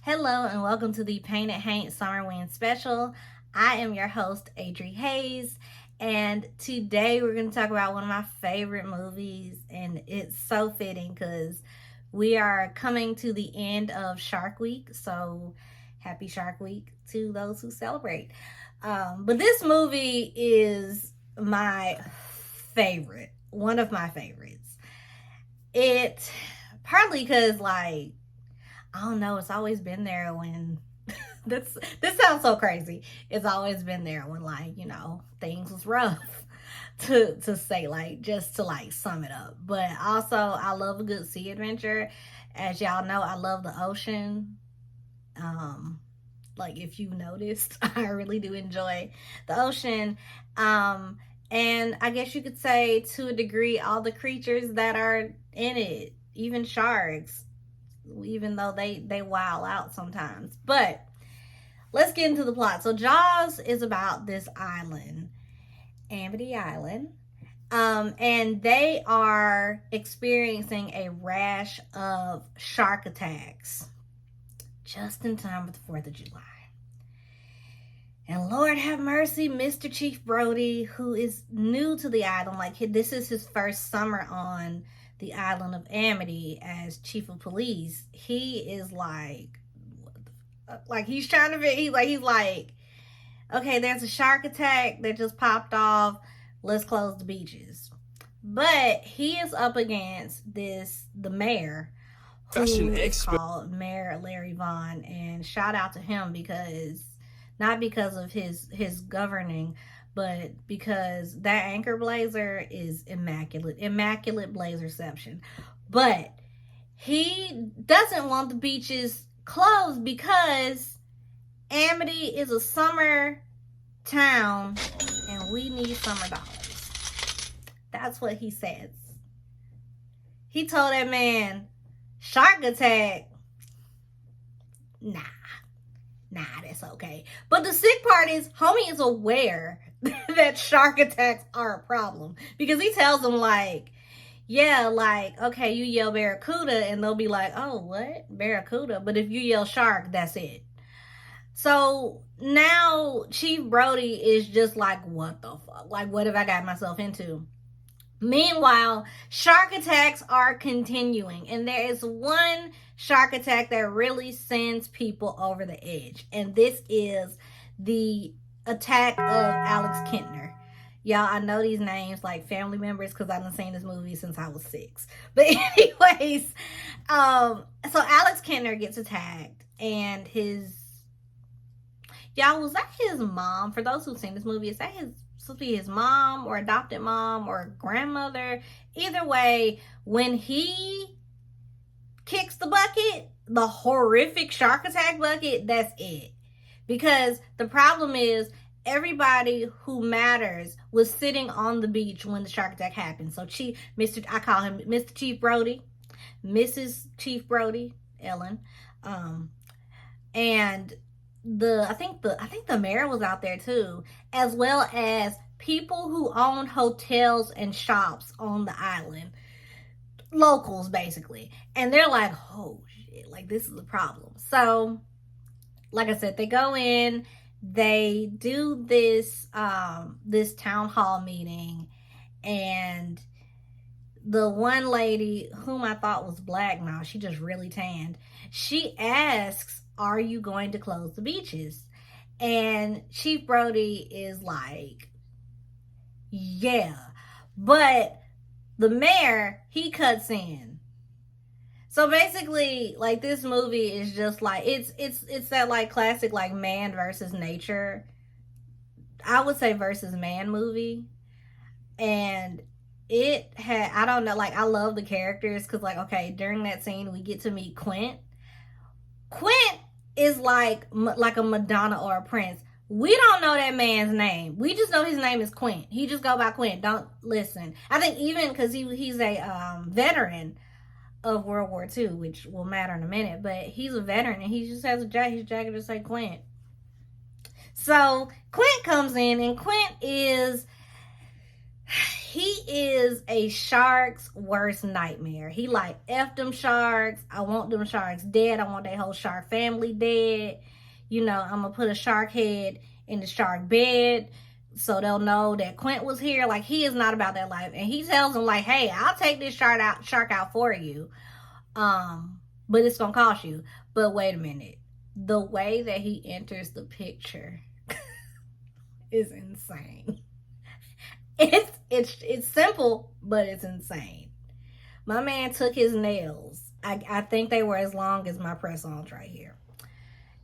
Hello and welcome to the Paint It Haint Summer Wind Special. I am your host, Adri Hayes, and today we're going to talk about one of my favorite movies, and it's so fitting because we are coming to the end of Shark Week, so happy Shark Week to those who celebrate. But this movie is my favorite, one of my favorites. It partly because I don't know, it's always been there when this sounds so crazy. It's always been there when things was rough to say, just to sum it up. But also I love a good sea adventure. As y'all know, I love the ocean. If you noticed, I really do enjoy the ocean. And I guess you could say to a degree all the creatures that are in it, even sharks, even though they wild out sometimes. But let's get into the plot. So Jaws is about this island, Amity Island, and they are experiencing a rash of shark attacks just in time for the 4th of July. And Lord have mercy, Mr. Chief Brody, who is new to the island, this is his first summer on the island of Amity as chief of police. He is he's trying to be, he's like, okay, there's a shark attack that just popped off. Let's close the beaches. But he is up against the mayor, who is called Mayor Larry Vaughn, and shout out to him not because of his governing, but because that anchor blazer is immaculate blazerception. But he doesn't want the beaches closed because Amity is a summer town and we need summer dollars. That's what he says. He told that man, shark attack, nah, that's okay. But the sick part is, homie is aware that shark attacks are a problem, because he tells them okay, you yell barracuda and they'll be like, oh, what? Barracuda? But if you yell shark, that's it. So now Chief Brody is just like, what the fuck? What have I got myself into? Meanwhile, shark attacks are continuing, and there is one shark attack that really sends people over the edge, and this is the attack of Alex Kintner. Y'all, I know these names like family members because I've been seeing this movie since I was 6. But anyways, so Alex Kintner gets attacked, and was that his mom? For those who've seen this movie, is that supposed to be his mom or adopted mom or grandmother? Either way, when he kicks the bucket, the horrific shark attack bucket, that's it. Because the problem is, everybody who matters was sitting on the beach when the shark attack happened. So I call him Mr. Chief Brody, Mrs. Chief Brody, Ellen, and I think the mayor was out there too, as well as people who own hotels and shops on the island, locals basically, and they're like, oh shit, this is a problem. So like I said, they go in, they do this town hall meeting, and the one lady whom I thought was black, now she just really tanned, she asks, are you going to close the beaches? And Chief Brody is like, yeah. But the mayor, he cuts in. So basically, this movie is just it's that classic man versus nature, I would say, versus man movie. And it had, I don't know, I love the characters because okay, during that scene we get to meet Quint is like a Madonna or a Prince. We don't know that man's name. We just know his name is Quint. He just go by Quint. Don't listen. I think even because he's a veteran of World War II, which will matter in a minute, but he's a veteran and he just has his jacket just like Quint. So Quint comes in, and Quint is is a shark's worst nightmare. He like, F them sharks. I want them sharks dead. I want their whole shark family dead. You know, I'm going to put a shark head in the shark bed so they'll know that Quint was here. Like, he is not about that life. And he tells them like, hey, I'll take this shark out for you. But it's going to cost you. But wait a minute. The way that he enters the picture is insane. It's simple, but it's insane. My man took his nails. I think they were as long as my press-ons right here.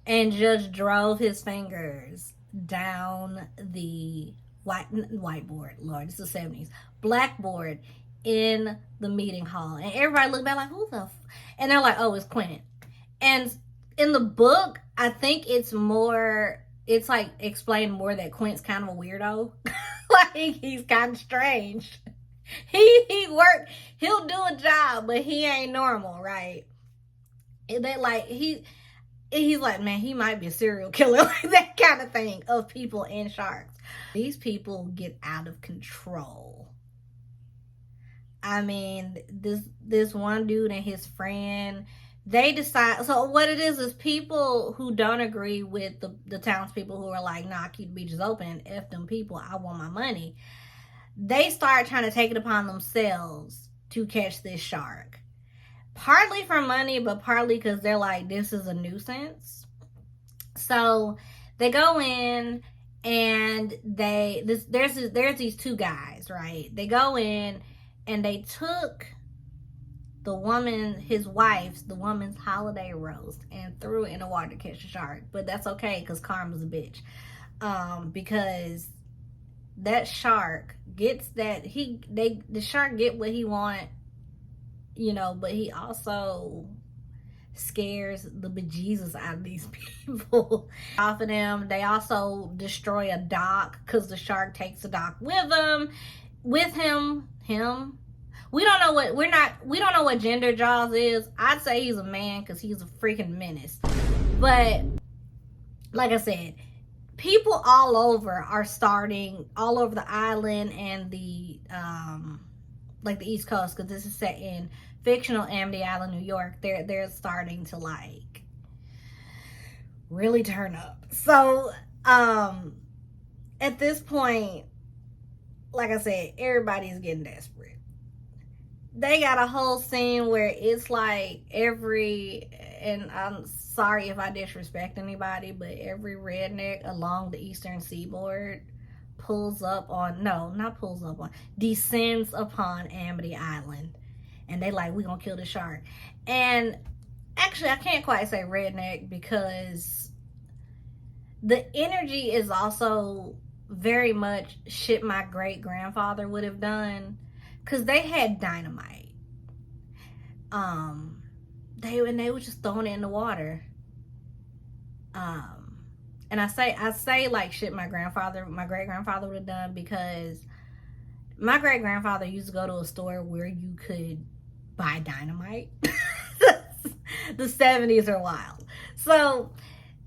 And just drove his fingers down the whiteboard. Lord, it's the 70s. Blackboard in the meeting hall. And everybody looked back like, who the and they're like, oh, it's Quint. And in the book, I think it's like explained more that Quint's kind of a weirdo. Like, he's kind of strange. He'll do a job, but he ain't normal, right? And they like, he's like, man, he might be a serial killer, like that kind of thing of people and sharks. These people get out of control. I mean, this one dude and his friend, they decide. So what it is people who don't agree with the townspeople who are like, nah, keep the beaches open. F them people. I want my money. They start trying to take it upon themselves to catch this shark. Partly for money, but partly because they're like, this is a nuisance. So they go in and there's these two guys, right? They go in and they took the woman's holiday roast and threw it in the water to catch a shark. But that's okay, because karma's a bitch. Because that shark gets the shark get what he want, you know, but he also scares the bejesus out of these people. Off of them, they also destroy a dock because the shark takes the dock with him. We don't know what gender Jaws is. I'd say he's a man because he's a freaking menace. But like I said, people all over the island and the like the East Coast, because this is set in fictional Amity Island, New York. They're starting to like really turn up. So at this point, like I said, everybody's getting desperate. They got a whole scene where it's like and I'm sorry if I disrespect anybody, but every redneck along the eastern seaboard descends upon Amity Island. And they like, we gonna kill the shark. And actually, I can't quite say redneck, because the energy is also very much shit my great-grandfather would have done. Because they had dynamite. They were just throwing it in the water. And I say like shit my great-grandfather would have done, because my great-grandfather used to go to a store where you could buy dynamite. The 70s are wild. So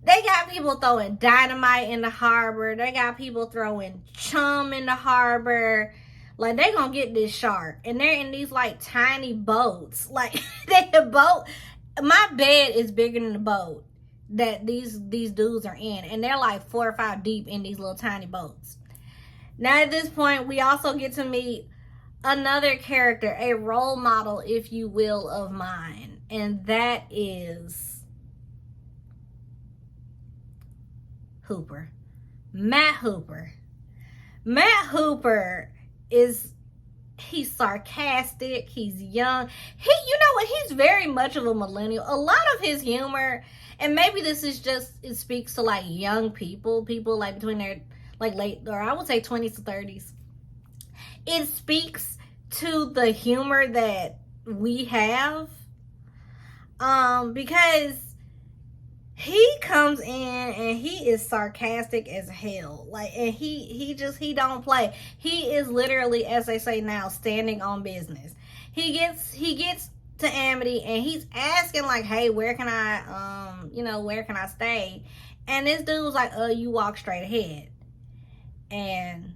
they got people throwing dynamite in the harbor. They got people throwing chum in the harbor. Like, they gonna get this shark. And they're in these, like, tiny boats. Like, my bed is bigger than the boat that these dudes are in. And they're, like, 4 or 5 deep in these little tiny boats. Now, at this point, we also get to meet another character, a role model, if you will, of mine. And that is Hooper. Matt Hooper. Matt Hooper he's sarcastic, he's young, you know what, he's very much of a millennial. A lot of his humor, and maybe this is just, it speaks to like young people like between their like late, or I would say 20s to 30s. It speaks to the humor that we have, because he comes in and he is sarcastic as hell. Like, and he don't play. He is literally, as they say now, standing on business. He gets to Amity and he's asking like, hey, where can I stay? And this dude was like, you walk straight ahead. And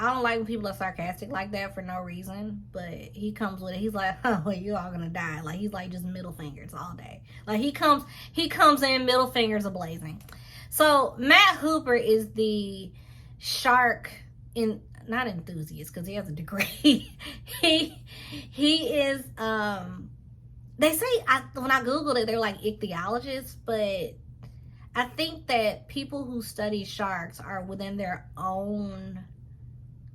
I don't like when people are sarcastic like that for no reason, but he comes with it. He's like, "Oh, well, you all gonna die." Like he's like just middle fingers all day. Like he comes in middle fingers ablazing. So Matt Hooper is the shark in not enthusiast because he has a degree. He is they say when I googled it they're like ichthyologists, but I think that people who study sharks are within their own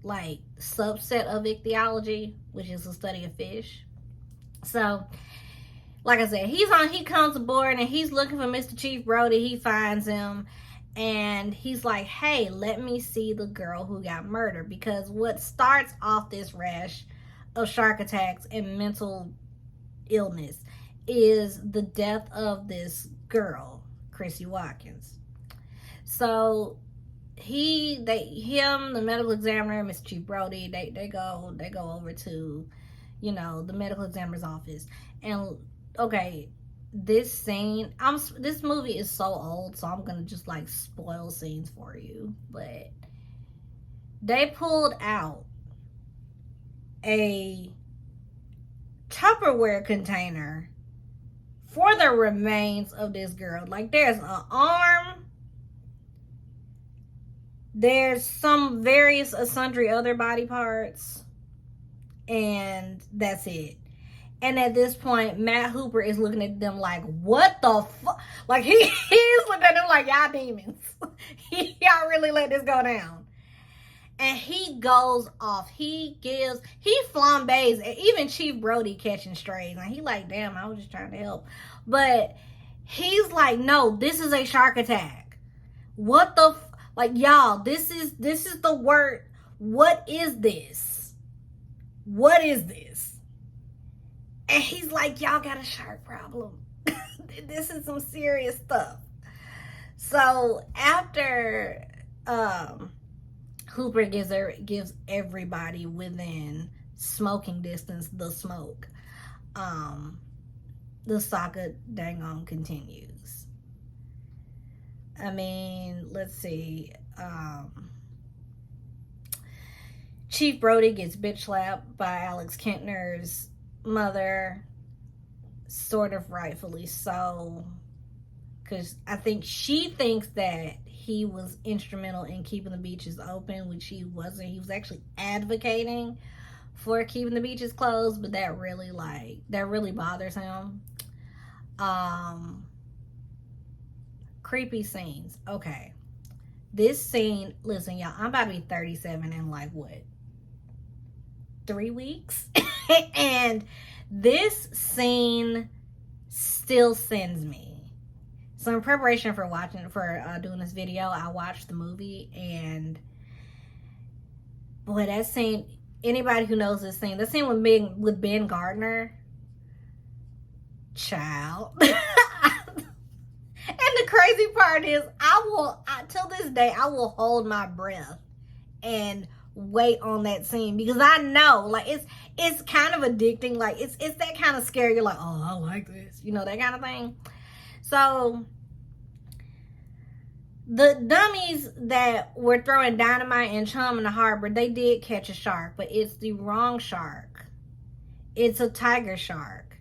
like subset of ichthyology, which is the study of fish. So, like I said, he comes aboard and he's looking for Mr. Chief Brody. He finds him and he's like, "Hey, let me see the girl who got murdered." Because what starts off this rash of shark attacks and mental illness is the death of this girl, Chrissy Watkins. So the medical examiner, Mr. Chief Brody, they go over to, the medical examiner's office. And okay, this movie is so old, so I'm gonna just like spoil scenes for you. But they pulled out a Tupperware container for the remains of this girl. Like there's an arm, there's some various sundry other body parts, and that's it. And at this point, Matt Hooper is looking at them like, "What the fuck?" Like he's looking at them like, "Y'all demons, y'all really let this go down." And he goes off. He flambés, and even Chief Brody catching strays. And he like, "Damn, I was just trying to help." But he's like, "No, this is a shark attack. What the like, y'all, this is the word. What is this? What is this?" And he's like, "Y'all got a shark problem. This is some serious stuff." So after Hooper gives everybody within smoking distance the smoke, the saga dang on continues. I mean, let's see. Chief Brody gets bitch slapped by Alex Kentner's mother, sort of rightfully so, because I think she thinks that he was instrumental in keeping the beaches open, which he wasn't. He was actually advocating for keeping the beaches closed, but that really bothers him. Creepy scenes. Okay. This scene, listen, y'all, I'm about to be 37 in like what? 3 weeks? And this scene still sends me. So in preparation for doing this video, I watched the movie, and boy, that scene, anybody who knows this scene, the scene with Ben Gardner, child. And the crazy part is, till this day, I will hold my breath and wait on that scene, because I know, like, it's kind of addicting. Like, it's that kind of scary. You're like, "Oh, I like this," that kind of thing. So the dummies that were throwing dynamite and chum in the harbor, they did catch a shark, but it's the wrong shark. It's a tiger shark.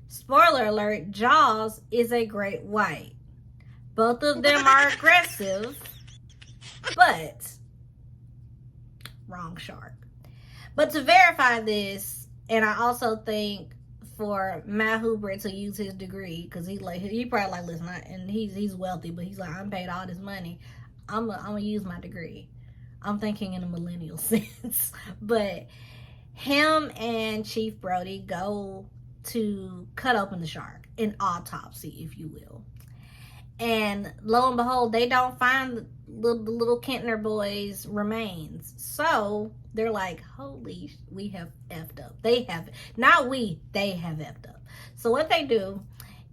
Spoiler alert, Jaws is a great white. Both of them are aggressive, but wrong shark. But to verify this, and I also think for Matt Hooper to use his degree, because he probably like, listen, and he's wealthy, but he's like, "I'm paid all this money. I'm gonna use my degree." I'm thinking in a millennial sense. But him and Chief Brody go to cut open the shark, an autopsy, if you will. And lo and behold, they don't find the little Kentner boy's remains. So they're like, "Holy, we have effed up." They have effed up. So what they do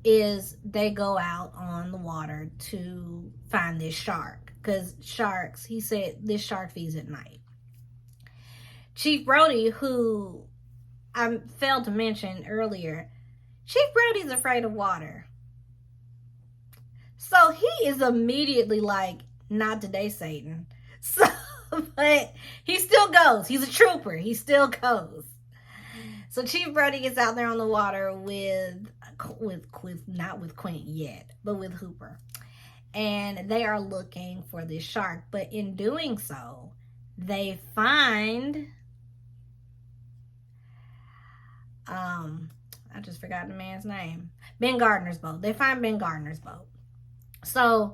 is they go out on the water to find this shark. Because sharks, he said, this shark feeds at night. Chief Brody, who I failed to mention earlier, Chief Brody's afraid of water. So he is immediately like, "Not today, Satan." So, but he still goes. He's a trooper. He still goes. So Chief Brody gets out there on the water with not with Quint yet, but with Hooper. And they are looking for this shark. But in doing so, they find I just forgot the man's name. Ben Gardner's boat. They find Ben Gardner's boat. So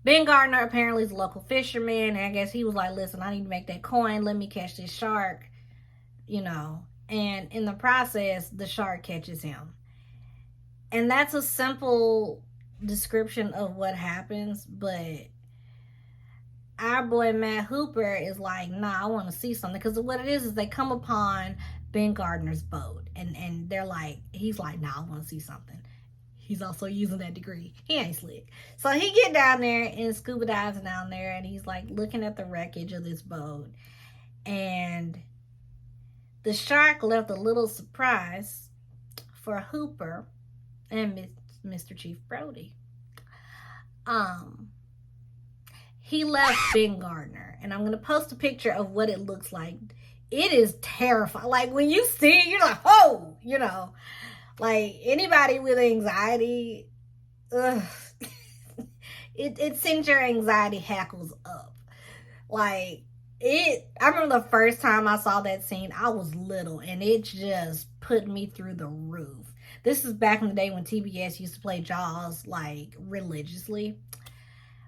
Ben Gardner apparently is a local fisherman, and I guess he was like, listen, I need to make that coin. Let me catch this shark, you know. And in the process, the shark catches him. And that's a simple description of what happens, but our boy Matt Hooper is like, nah, I want to see something. Because what it is they come upon Ben Gardner's boat, and they're like, he's like, nah, I want to see something. He's also using that degree. He ain't slick. So he get down there and scuba dives down there, and he's like looking at the wreckage of this boat. And the shark left a little surprise for Hooper and Mr. Chief Brody. He left Ben Gardner, and I'm going to post a picture of what it looks like. It is terrifying. Like, when you see it, you're like, oh, you know. Like, anybody with anxiety, it sends your anxiety hackles up. Like, I remember the first time I saw that scene, I was little, and it just put me through the roof. This is back in the day when TBS used to play Jaws, like, religiously.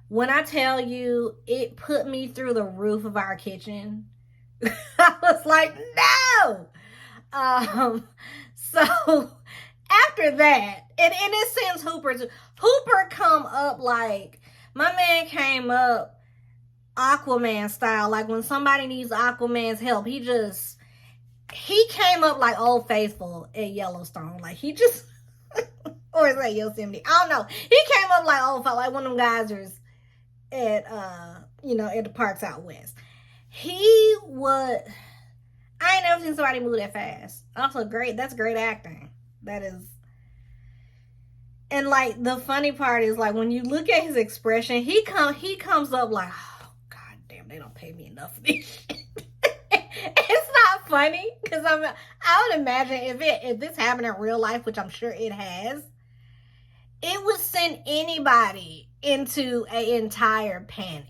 When I tell you, it put me through the roof of our kitchen. I was like, no! So, after that, and it sends Hooper come up like, my man came up Aquaman style. Like, when somebody needs Aquaman's help, he came up like Old Faithful at Yellowstone. Like, he just, or is that Yosemite? I don't know. He came up like Old Faithful, like one of them geysers at, at the parks out west. I ain't never seen somebody move that fast. Also, that's great acting. That is. And, like, the funny part is, like, when you look at his expression, he comes up like, oh, god damn, they don't pay me enough for this shit. It's not funny, because I would imagine if this happened in real life, which I'm sure it has, it would send anybody into an entire panic.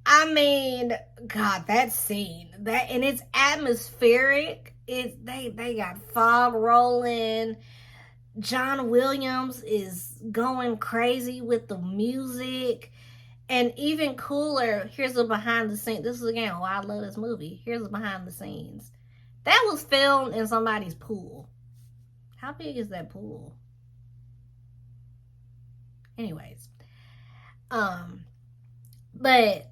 I mean, God, that scene, and it's atmospheric. They got fog rolling. John Williams is going crazy with the music. And even cooler, here's a behind the scenes. This is, again, why I love this movie. Here's the behind the scenes. That was filmed in somebody's pool. How big is that pool? Anyways. But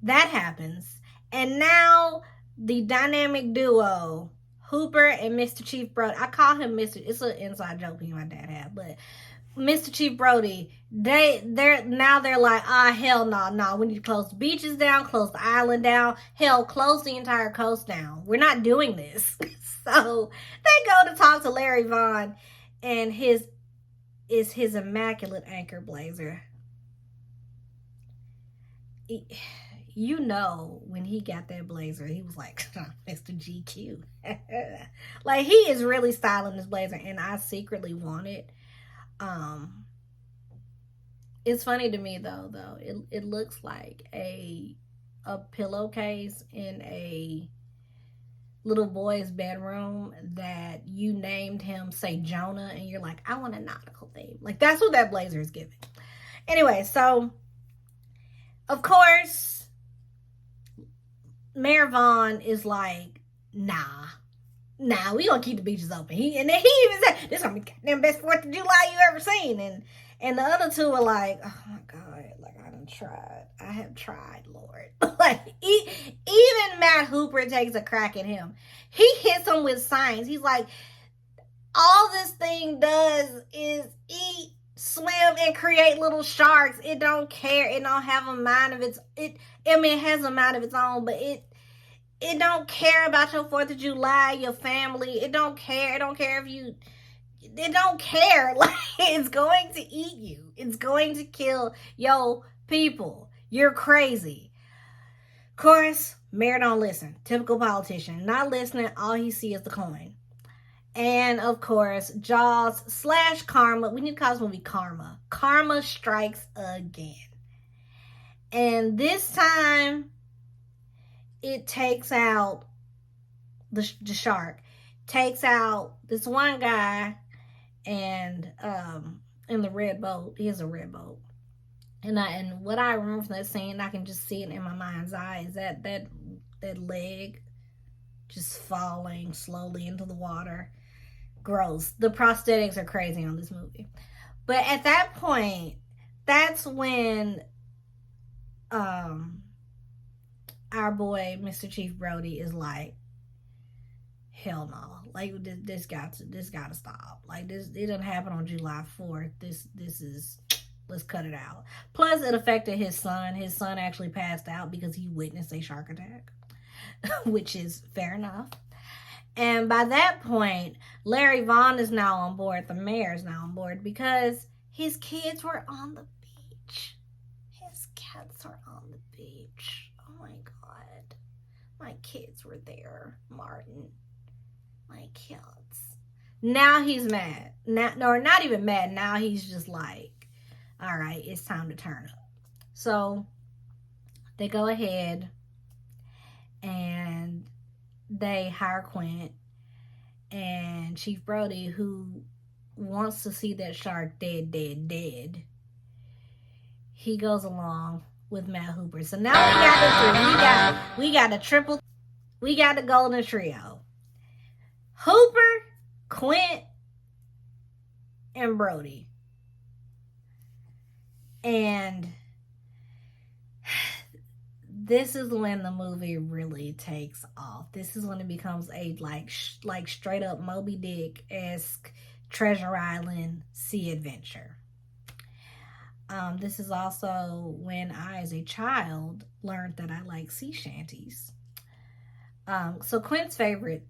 that happens. And now the dynamic duo, Hooper and Mr. Chief Brody. I call him Mr. It's an inside joke me and my dad had, but Mr. Chief Brody, they're like, hell no, we need to close the beaches down, close the island down, hell, close the entire coast down. We're not doing this. So they go to talk to Larry Vaughn, and his immaculate anchor blazer. You know, when he got that blazer, he was like, Mr. GQ. Like, he is really styling this blazer, and I secretly want it. It's funny to me, though. It looks like a pillowcase in a little boy's bedroom that you named him, say, Jonah, and you're like, I want a nautical theme. Like, that's what that blazer is giving. Anyway, so, of course, Mayor Vaughn is like, nah, we gonna keep the beaches open. And then he even said, this gonna be the goddamn best 4th of July you ever seen. And the other two are like, oh my God, like, I have tried, Lord. Like, even Matt Hooper takes a crack at him. He hits him with science. He's like, all this thing does is eat, swim, and create little sharks. It don't care. It don't have a mind of it has a mind of its own, but it don't care about your 4th of July, your family. It don't care. It don't care. Like, it's going to eat you. It's going to kill your people. You're crazy. Of course, Mayor don't listen. Typical politician. Not listening, all he sees is the coin. And of course, Jaws / Karma. We need to call this movie Karma. Karma strikes again. And this time, it takes out the shark. Takes out this one guy and in the red boat. He has a red boat. And what I remember from that scene, I can just see it in my mind's eye, is that leg just falling slowly into the water. Gross. The prosthetics are crazy on this movie. But at that point, that's when our boy Mr. Chief Brody is like, hell no. Like, this got to stop. Like, this, it didn't happen on July 4th. This is, let's cut it out. Plus, it affected his son. His son actually passed out because he witnessed a shark attack, which is fair enough. And by that point, Larry Vaughn is now on board. The mayor is now on board because his kids were on the beach. His cats were on the beach. Oh my God. My kids were there, Martin. My cats. Now he's mad. Or not even mad. Now he's just like, all right, it's time to turn up. So they go ahead and they hire Quint and Chief Brody, who wants to see that shark dead. He goes along with Matt Hooper. So now we got the three. We got a triple. We got the golden trio. Hooper, Quint, and Brody. And this is when the movie really takes off. This is when it becomes a like straight up Moby Dick-esque Treasure Island sea adventure. This is also when I, as a child, learned that I like sea shanties. So Quint's favorite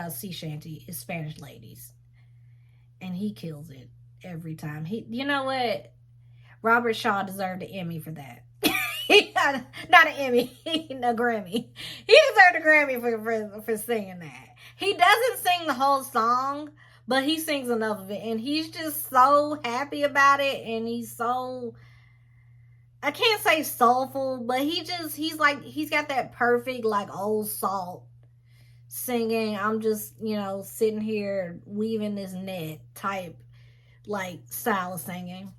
sea shanty is Spanish Ladies, and he kills it every time. You know what? Robert Shaw deserved an Emmy for that. Not an Emmy, a Grammy. He deserved a Grammy for singing that. He doesn't sing the whole song, but he sings enough of it, and he's just so happy about it, and he's so, I can't say soulful, but he's got that perfect, like, old salt singing. I'm just, sitting here weaving this net type, like, style of singing.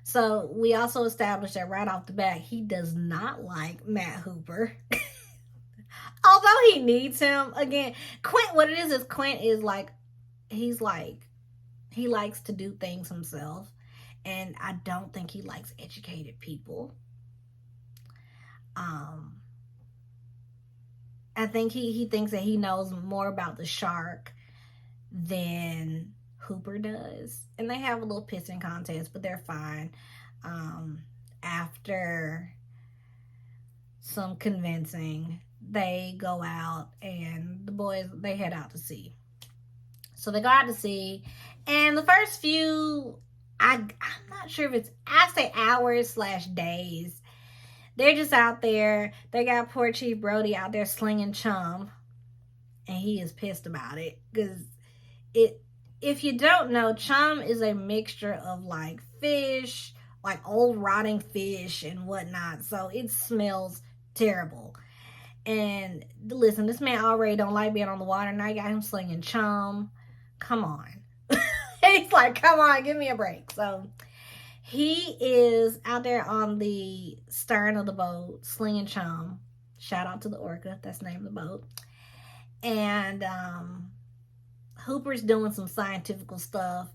So we also established that right off the bat, he does not like Matt Hooper. Although he needs him. Again, Quint, what it is Quint is like, he likes to do things himself. And I don't think he likes educated people. I think he thinks that he knows more about the shark than Hooper does. And they have a little pissing contest, but they're fine. After some convincing, they go out and the boys, they head out to sea. So they go out to sea, and the first few, I'm not sure if it's, I say hours / days, they're just out there. They got poor Chief Brody out there slinging chum, and he is pissed about it because if you don't know, chum is a mixture of like fish, like old rotting fish and whatnot. So it smells terrible. And listen, this man already don't like being on the water. Now you got him slinging chum. Come on. He's like, come on, give me a break. So he is out there on the stern of the boat slinging chum. Shout out to the Orca. That's the name of the boat. And Hooper's doing some scientific stuff,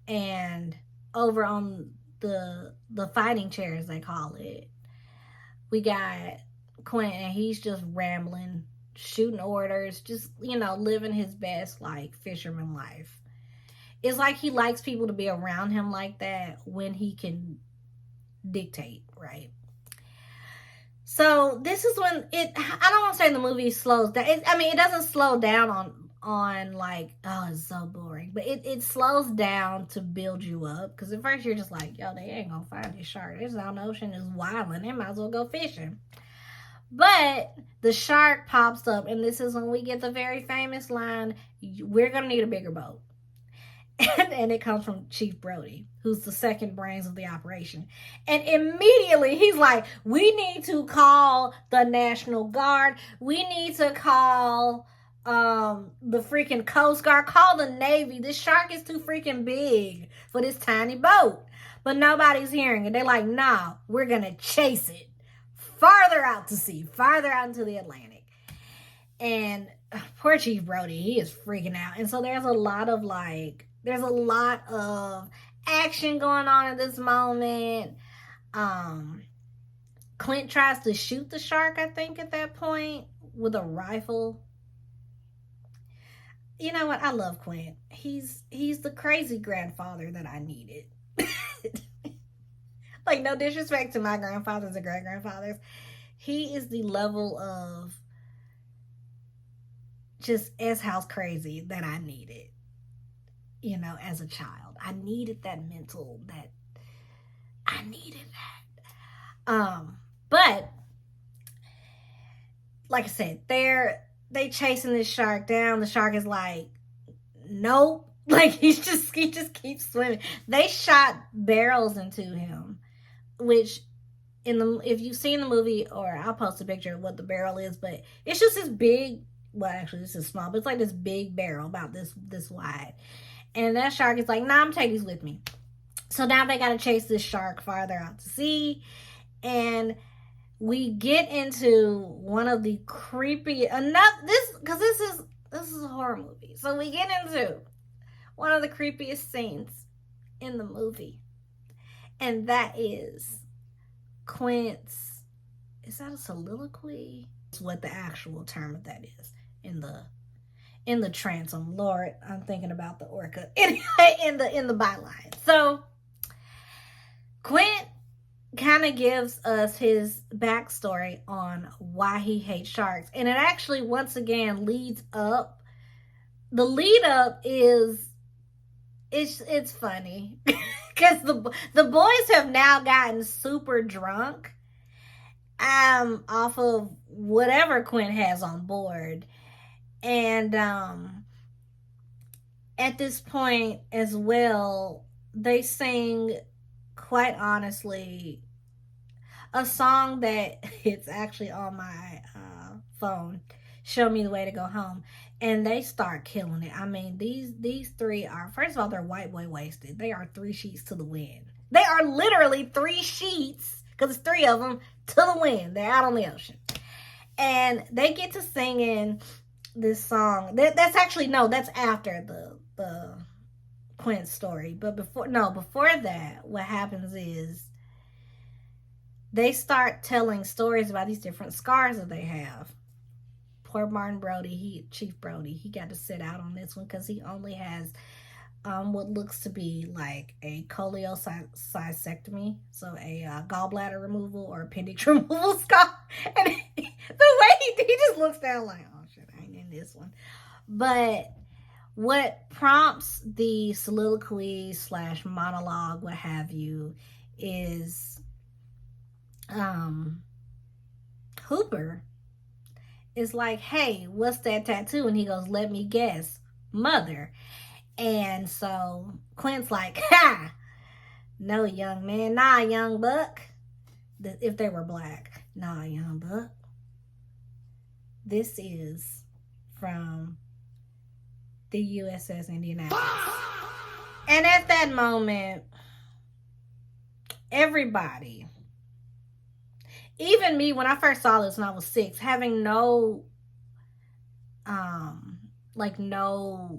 and over on the fighting chair, as they call it, we got Quint, and he's just rambling, shooting orders, just, living his best, like, fisherman life. It's like he likes people to be around him like that when he can dictate, right? So this is when I don't want to say the movie slows down. It doesn't slow down on like, oh, it's so boring, but it slows down to build you up, because at first you're just like, yo, they ain't gonna find this shark, it's out in the ocean, it's wilding, they might as well go fishing. But the shark pops up, and this is when we get the very famous line, we're gonna need a bigger boat. And it comes from Chief Brody, who's the second brains of the operation. And immediately he's like, we need to call the National Guard. We need to call the freaking Coast Guard. Call the Navy. This shark is too freaking big for this tiny boat. But nobody's hearing it. They're like, nah, we're going to chase it farther out to sea, farther out into the Atlantic. And poor Chief Brody, he is freaking out. And so there's a lot of action going on at this moment. Clint tries to shoot the shark, I think, at that point with a rifle. You know what? I love Clint. He's the crazy grandfather that I needed. Like, no disrespect to my grandfathers and great-grandfathers. He is the level of just S-house crazy that I needed. You know, as a child, I needed that mental, that I needed that. But like I said, they chasing this shark down. The shark is like, nope. Like, he just keeps swimming. They shot barrels into him, which if you've seen the movie, or I'll post a picture of what the barrel is, but it's just this big, well, actually this is small, but it's like this big barrel about this wide. And that shark is like, nah, I'm taking these with me. So now they got to chase this shark farther out to sea. And we get into one of the creepy, because this is a horror movie. So we get into one of the creepiest scenes in the movie. And that is Quint's, is that a soliloquy? That's what the actual term of that is in the transom. Lord, I'm thinking about the orca in the byline. So Quint kind of gives us his backstory on why he hates sharks, and it actually once again leads up. The lead up is it's funny because the boys have now gotten super drunk off of whatever Quint has on board. And at this point as well, they sing, quite honestly, a song that it's actually on my phone, Show Me the Way to Go Home. And they start killing it. I mean, these three are, first of all, they're white boy wasted. They are 3 sheets to the wind. They are literally 3 sheets, because it's 3 of them, to the wind. They're out on the ocean. And they get to singing this song. That's actually, no, that's after the Quint story. But before that, what happens is they start telling stories about these different scars that they have. Poor Martin Brody, Chief Brody, he got to sit out on this one because he only has what looks to be like a cholecystectomy, so a gallbladder removal or appendix removal scar. And the way he just looks down like, oh shit, I ain't in this one. But what prompts the soliloquy / monologue, what have you, is Hooper is like, hey, what's that tattoo? And he goes, let me guess, mother. And so Quint's like, ha, no, young man, nah, young buck. If they were black, nah, young buck. This is from the USS Indianapolis. And at that moment, everybody, even me, when I first saw this when I was 6, having no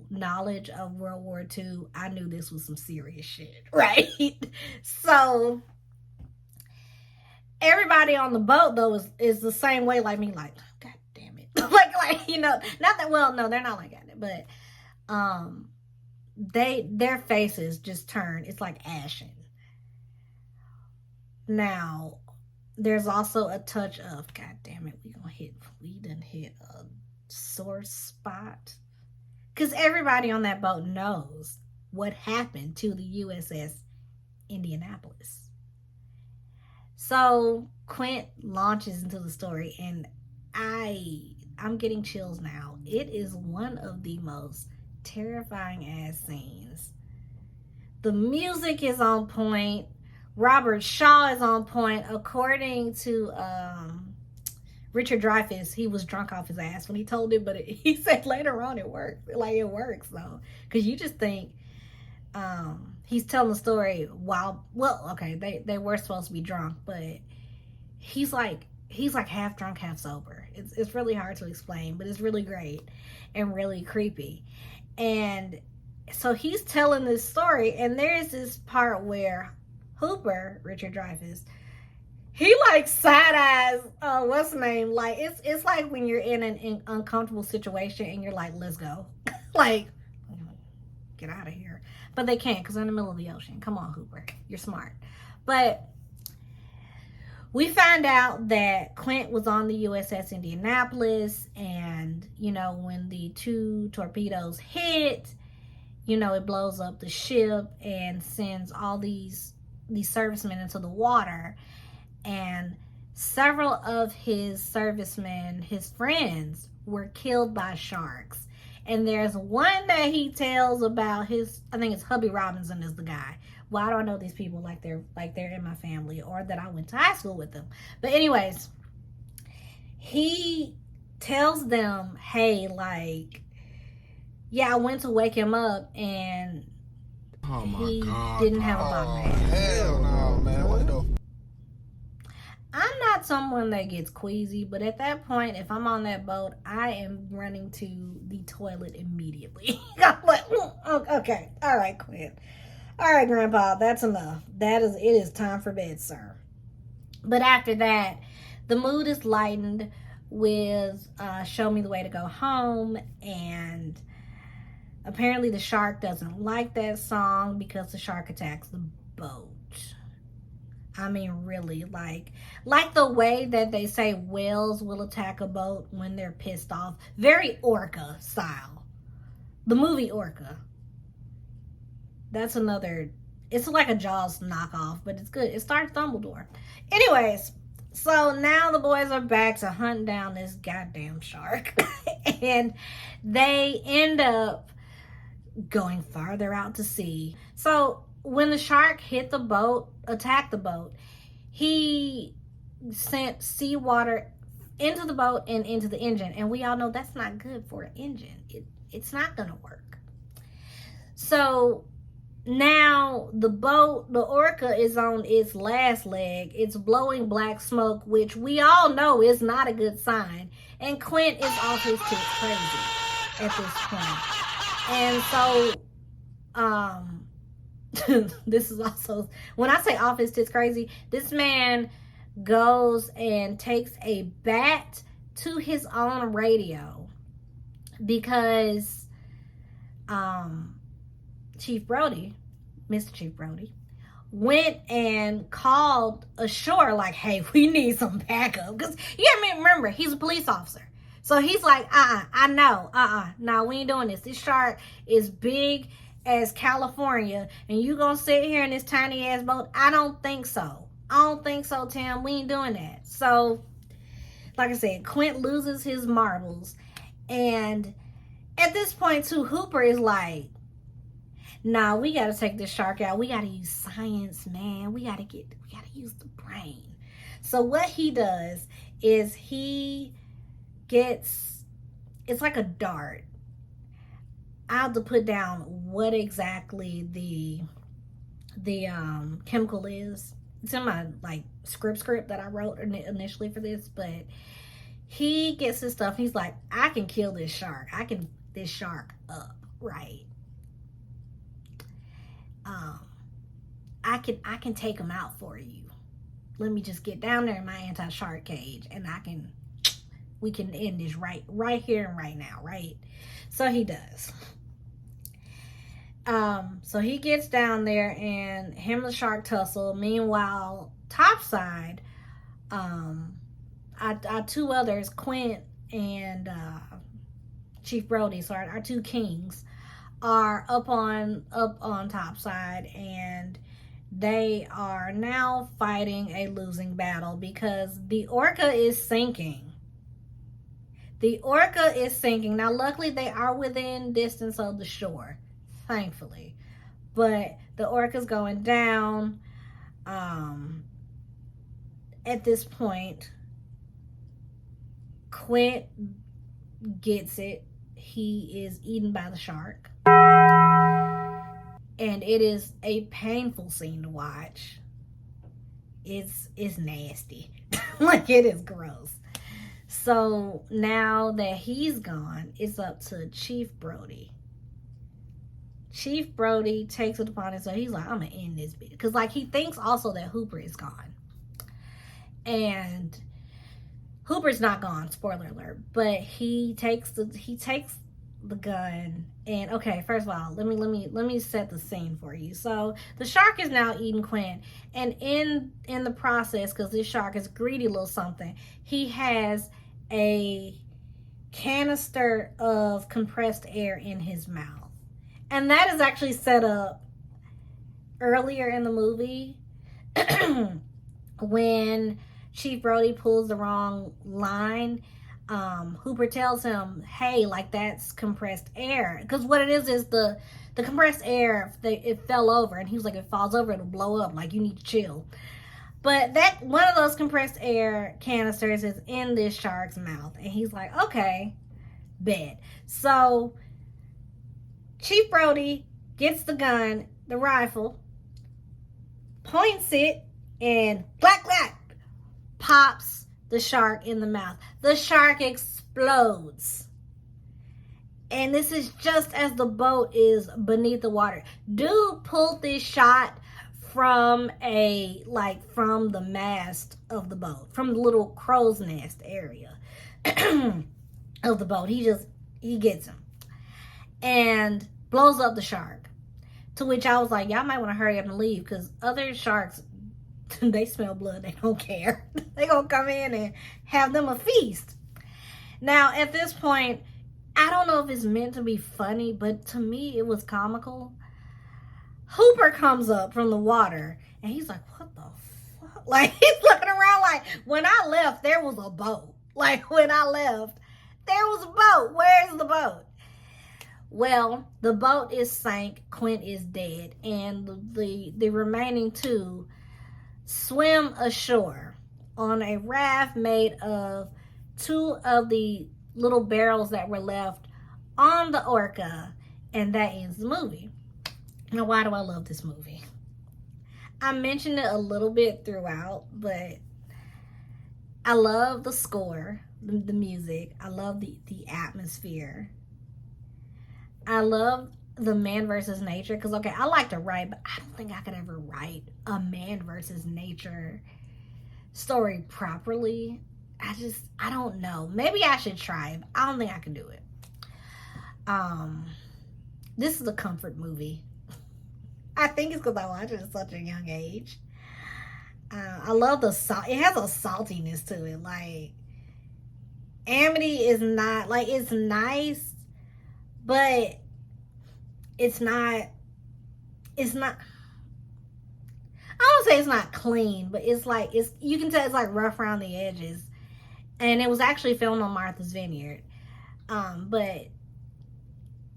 knowledge of World War II, I knew this was some serious shit, right? So everybody on the boat though is the same way like me, like, God damn it. like, you know, not that, well, no, they're not like that, but their faces just turn, it's like ashen. Now, there's also a touch of, God damn it, we done hit a sore spot. Because everybody on that boat knows what happened to the USS Indianapolis. So Quint launches into the story, and I'm getting chills now. It is one of the most terrifying ass scenes. The music is on point. Robert Shaw is on point. According to Richard Dreyfuss, he was drunk off his ass when he told it, but he said later on it worked. Like, it works though, because you just think he's telling the story while, well, okay, they were supposed to be drunk, but he's like half drunk, half sober. It's really hard to explain, but it's really great and really creepy. And so he's telling this story, and there's this part where Hooper, Richard Dreyfuss, he like side eyes what's the name, like it's like when you're in an uncomfortable situation and you're like, let's go. Like, get out of here, but they can't because they're in the middle of the ocean. Come on, Hooper, you're smart. But we find out that Quint was on the USS Indianapolis, and you know, when the 2 torpedoes hit, you know, it blows up the ship and sends all these servicemen into the water. And several of his servicemen, his friends, were killed by sharks. And there's one that he tells about his, I think it's Hubby Robinson is the guy. Well, I don't know these people like they're in my family or that I went to high school with them. But anyways, he tells them, hey, like, yeah, I went to wake him up and he didn't have a bottom head. Hell no, man. What the? I'm not someone that gets queasy, but at that point, if I'm on that boat, I am running to the toilet immediately. I'm like, okay, all right, Quint. All right, Grandpa, that's enough. It is time for bed, sir. But after that, the mood is lightened with Show Me the Way to Go Home, and apparently the shark doesn't like that song because the shark attacks the boat. I mean, really, like the way that they say whales will attack a boat when they're pissed off. Very Orca style. The movie Orca. That's another, it's like a Jaws knockoff, but it's good. It stars Dumbledore. Anyways, so now the boys are back to hunt down this goddamn shark. And they end up going farther out to sea. So when the shark attacked the boat, he sent seawater into the boat and into the engine. And we all know that's not good for an engine. It's not going to work. So now the Orca is on its last leg. It's blowing black smoke, which we all know is not a good sign. And Quint is off his tits crazy at this point. And so, this is also, when I say off his tits crazy, this man goes and takes a bat to his own radio because Mr. Chief Brody, went and called ashore like, hey, we need some backup. Because, remember, he's a police officer. So he's like, I know, no, we ain't doing this. This shark is big as California, and you gonna sit here in this tiny ass boat? I don't think so, Tim. We ain't doing that. So, like I said, Quint loses his marbles, and at this point, too, Hooper is like, nah, we gotta take this shark out. We gotta use science, man. We gotta use the brain. So what he does is he gets, it's like a dart. I have to put down what exactly the chemical is. It's in my like script that I wrote initially for this, but he gets his stuff. He's like, I can kill this shark. I can this shark up, right? I can take him out for you. Let me just get down there in my anti-shark cage, and we can end this right here and right now, right? So he does. So he gets down there, and him and the shark tussle. Meanwhile, topside, our 2 others, Quint and Chief Brody, so our two kings, are up on top side, and they are now fighting a losing battle because the orca is sinking. The orca is sinking. Now, luckily, they are within distance of the shore, thankfully. But the orca's going down. At this point, Quint gets it. He is eaten by the shark. And it is a painful scene to watch. It's nasty. Like, it is gross. So now that he's gone, it's up to Chief Brody. Chief Brody takes it upon himself. He's like, I'm gonna end this bitch. Because, like, he thinks also that Hooper is gone. And Hooper's not gone, spoiler alert. But he takes the gun, and okay, first of all, let me set the scene for you. So the shark is now eating Quint, and in the process, because this shark is a greedy little something, he has a canister of compressed air in his mouth, and that is actually set up earlier in the movie when Chief Brody pulls the wrong line. Hooper tells him, hey, like, that's compressed air, because what it is the compressed air, it fell over, and he was like, if it falls over, it'll blow up, like, you need to chill. But that one of those compressed air canisters is in this shark's mouth, and he's like, okay, bet. So Chief Brody gets the gun, the rifle, points it, and clack clack, pops the shark in the mouth. The shark explodes. And this is just as the boat is beneath the water. Dude pulled this shot from from the mast of the boat, from the little crow's nest area of the boat. He gets him and blows up the shark. To which I was like, y'all might want to hurry up and leave, because other sharks, they smell blood, they don't care. They gonna come in and have them a feast. Now, at this point, I don't know if it's meant to be funny, but to me, it was comical. Hooper comes up from the water, and he's like, what the fuck? Like, he's looking around like, when I left, there was a boat. Like, when I left, there was a boat. Where's the boat? Well, the boat is sank, Quint is dead, and the remaining two swim ashore on a raft made of two of the little barrels that were left on the orca, and that ends the movie. Now, why do I love this movie? I mentioned it a little bit throughout, but I love the score, the music. I love the atmosphere. I love the man versus nature, because, okay, I like to write, but I don't think I could ever write a man versus nature story properly. I don't know. Maybe I should try, but I don't think I can do it. This is a comfort movie. I think it's because I watched it at such a young age. I love the salt. It has a saltiness to it. Like, Amity is not, like, it's nice, but it's not, I don't say it's not clean, but it's like, you can tell it's like rough around the edges. And it was actually filmed on Martha's Vineyard. But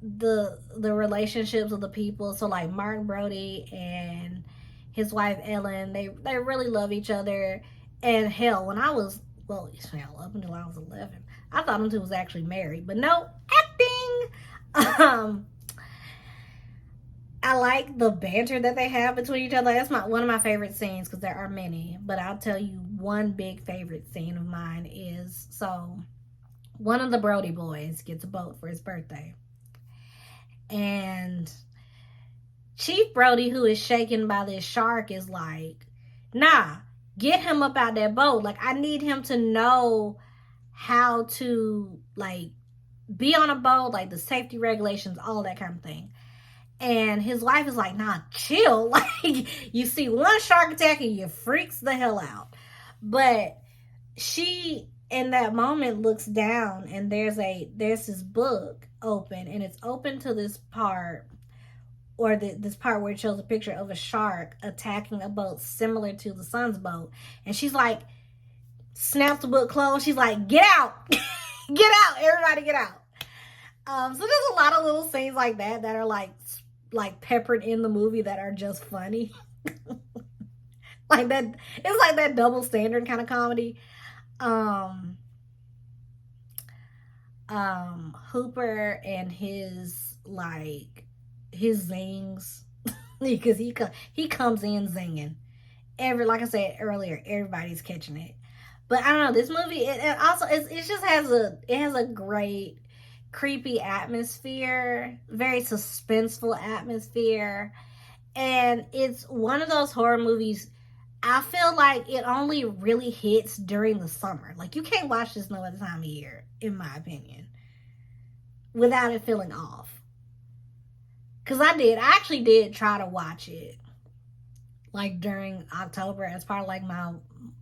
the relationships of the people, so like Martin Brody and his wife Ellen, they really love each other. And hell, when I was, well, up until I was 11, I thought them two was actually married, but no, acting. I like the banter that they have between each other. That's one of my favorite scenes, because there are many, but I'll tell you one big favorite scene of mine is, so one of the Brody boys gets a boat for his birthday, and Chief Brody, who is shaken by this shark, is like, nah, get him up out that boat. Like, I need him to know how to, like, be on a boat, like the safety regulations, all that kind of thing. And his wife is like, nah, chill. Like, you see one shark attack and you freaks the hell out. But she in that moment looks down, and there's this book open, and it's open to this part, or this part where it shows a picture of a shark attacking a boat similar to the sun's boat, and she's like, snaps the book closed. She's like, get out, get out, everybody get out. So there's a lot of little scenes like that are like peppered in the movie that are just funny. Like that, it's like that double standard kind of comedy. Hooper and his zings, because he comes in zinging. Like I said earlier, everybody's catching it. But I don't know, this movie it just has a great creepy atmosphere, very suspenseful atmosphere, and it's one of those horror movies. I feel like it only really hits during the summer. Like, you can't watch this no other time of year, in my opinion, without it feeling off. Because I actually did try to watch it, like, during October as part of, like, my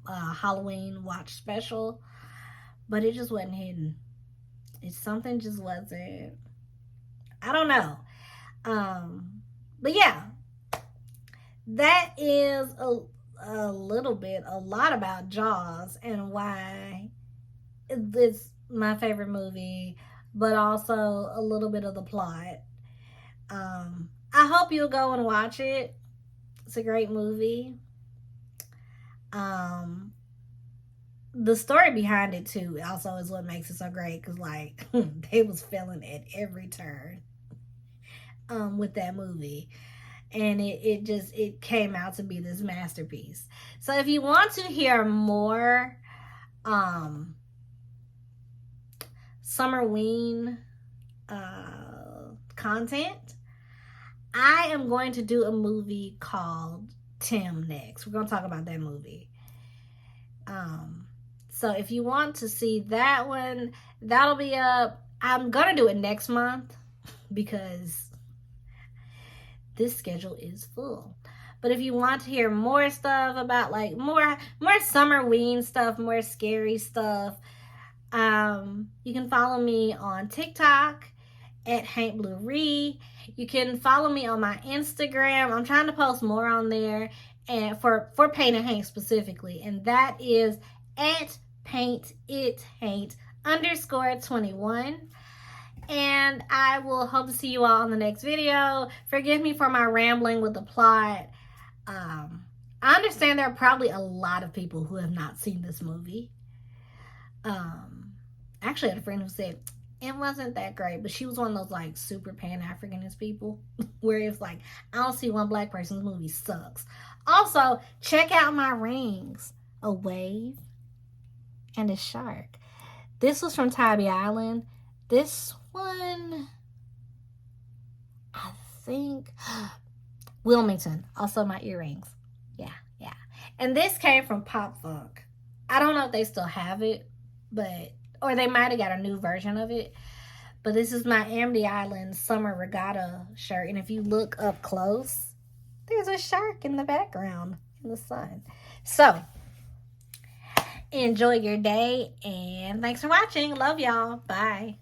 Halloween watch special. But it just wasn't hitting. Something just wasn't. I don't know. But yeah. That is a lot about Jaws and why it's my favorite movie, but also a little bit of the plot. I hope you'll go and watch it. It's a great movie. The story behind it too also is what makes it so great, because like they was failing at every turn with that movie. And it came out to be this masterpiece. So if you want to hear more Summerween content, I am going to do a movie called Tim next. We're going to talk about that movie. So if you want to see that one, that'll be up. I'm going to do it next month because this schedule is full. But if you want to hear more stuff about like more Summerween stuff, more scary stuff, you can follow me on TikTok at HankBlueRee. You can follow me on my Instagram. I'm trying to post more on there, and for Paint and Hank specifically, and that is at paintithank_21. And I will hope to see you all on the next video. Forgive me for my rambling with the plot. I understand there are probably a lot of people who have not seen this movie. Actually, I had a friend who said it wasn't that great, but she was one of those like super Pan-Africanist people where it's like, I don't see one black person's movie sucks. Also, check out my rings. A wave and a shark. This was from Tybee Island. This one, I think, Wilmington. Also my earrings. Yeah. And this came from Pop Funk. I don't know if they still have it, or they might have got a new version of it. But this is my Amity Island Summer Regatta shirt. And if you look up close, there's a shark in the background in the sun. So, enjoy your day, and thanks for watching. Love y'all. Bye.